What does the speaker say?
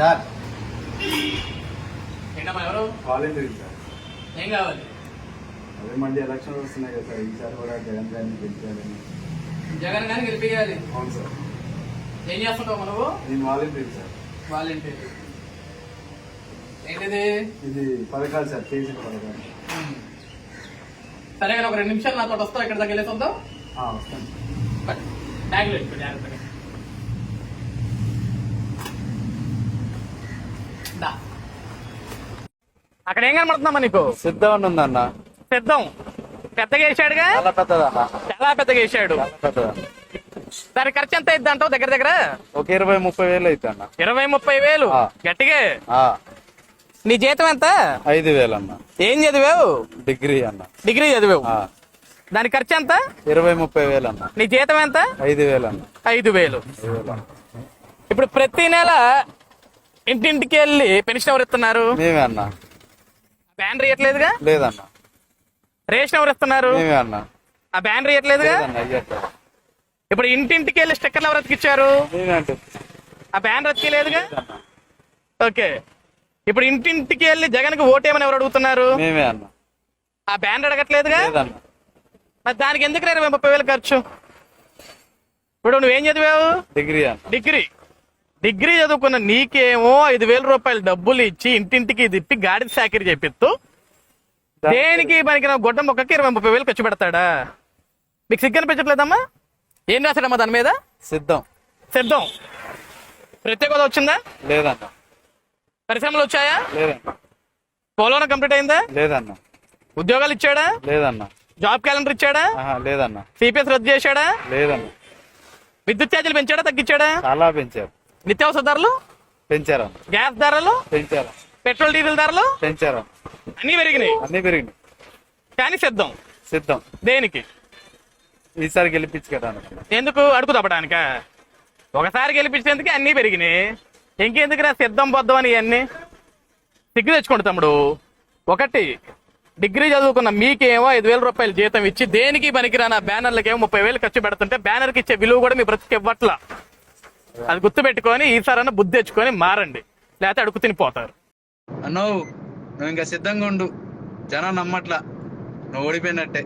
Sir ఏంటమ్మా ఎవరు? Volunteer sir. ఏం కావాలి? అదే మళ్ళీ ఎలక్షన్ వస్తున్నాయి కదా సార్, ఈసారి కూడా జగన్ గారిని గెలిచాలని. జగన్ గారిని గెలిపియాలి. అవును సార్. ఏం చేస్తుంటావు నువ్వు? నేను వాలంటీర్ సార్. వాలంటీర్ ఏంటిది? ఇది పథకాలు సార్, చేసిన పథకాలు. సరే కానీ ఒక 2 నిమిషాలు నాతో వస్తావు, ఇక్కడ దగ్గర వెళ్ళేసి వద్దాం. వస్తాను. బ్యాగ్లో ఎక్కువ జాగ్రత్తగా. అక్కడ ఏం కనబడుతుందమ్మా నీకు? సిద్ధం ఉందన్న. సిద్ధం పెద్దగా వేసాడుగా, చాలా పెద్దదన్న. చాలా పెద్దగా వేసాడు. పెద్దదన్న. దాని ఖర్చు ఎంత అయింది అంటావు? దగ్గర దగ్గర ఒక 20-30 వేలు అయితే అన్న. 20-30 వేలు గట్టిగా. నీ జీతం ఎంత? 5,000 అన్న. ఏం చదివావు? డిగ్రీ అన్న. డిగ్రీ చదివావు. దాని ఖర్చు ఎంత? 20-30 వేలు అన్న. నీ జీతం ఎంత? 5,000 అన్న. 5,000. ఇప్పుడు ప్రతి నెల ఇంటింటికి వెళ్ళి పెన్షన్ ఎవరు ఇస్తున్నారు? మేమే అన్న. బ్యానర్ ఇవ్వట్లేదుగా? లేదన్న. రేషన్ ఎవరు ఇస్తున్నారు? మేమే అన్న. ఆ బ్యానర్ ఇవ్వట్లేదుగా? లేదన్న. ఇప్పుడు ఇంటింటికి వెళ్ళి స్టిక్కర్లు ఎవరు అతికిచ్చారు? మేమే అంటే. ఆ బ్యానర్ అతికిలేదుగా? ఓకే. ఇప్పుడు ఇంటింటికి వెళ్ళి జగన్ కి ఓటేమని ఎవరు అడుగుతున్నారు? మేమే అన్న. ఆ బ్యానర్ అడగట్లేదుగా? లేదన్న. మరి దానికి ఎందుకు 20-30 వేలు ఖర్చు? ఇప్పుడు నువ్వేం చదివావు? డిగ్రీ అన్న. డిగ్రీ చదువుకున్న నీకేమో 5,000 రూపాయలు డబ్బులు ఇచ్చి ఇంటింటికి తిప్పి గాడి సాకిరి చెప్పిస్తూ దేనికి మనకి గొడ్డ మొక్కకి 20-30 వేలు ఖర్చు పెడతాడా? మీకు సిగ్గు అనిపించట్లేదమ్మా? ఏం రాశాడమ్మా దాని మీద? సిద్ధం. ప్రత్యేక హోదా వచ్చిందా? లేదన్న. పరిశ్రమలు వచ్చాయా? లేదన్న. పోలవరం కంప్లీట్ అయిందా? లేదన్న. ఉద్యోగాలు ఇచ్చాడా? లేదన్న. జాబ్ క్యాలెండర్ ఇచ్చాడా? లేదన్న. సిపిఎస్ రద్దు చేశాడా? లేదన్న. విద్యుత్ ఛార్జీలు పెంచాడా తగ్గించాడా? చాలా పెంచారు. నిత్యావసర ధరలు పెంచారు. గ్యాస్ ధరలు పెంచారు. పెట్రోల్ డీజిల్ ధరలు పెంచారు. అన్ని పెరిగినాయి. కానీ సిద్ధం దేనికి? ఈసారి గెలిపించుకోవడానికి. ఎందుకు? అడుగు తప్పడానిక? ఒకసారి గెలిపించేందుకు అన్ని పెరిగినాయి, ఇంకెందుకు నా సిద్ధం బొద్దం అని ఇవన్నీ? సిగ్గు తెచ్చుకోండి తమ్ముడు. ఒకటి, డిగ్రీ చదువుకున్న మీకేమో 5,000 రూపాయలు జీతం ఇచ్చి దేనికి పనికిరాని బ్యానర్లకేమో 30 వేలు ఖర్చు పెడుతుంటే బ్యానర్కి ఇచ్చే విలువ కూడా మీ బ్రతికి ఇవ్వట్లా. అది గుర్తు పెట్టుకొని ఈసారన్నా బుద్ధి తెచ్చుకొని మారండి, లేకపోతే అడుగు తినిపోతారు. నువ్వు ఇంకా సిద్ధంగా ఉండు, జనం నమ్మట్లా, నువ్వు ఓడిపోయినట్టే.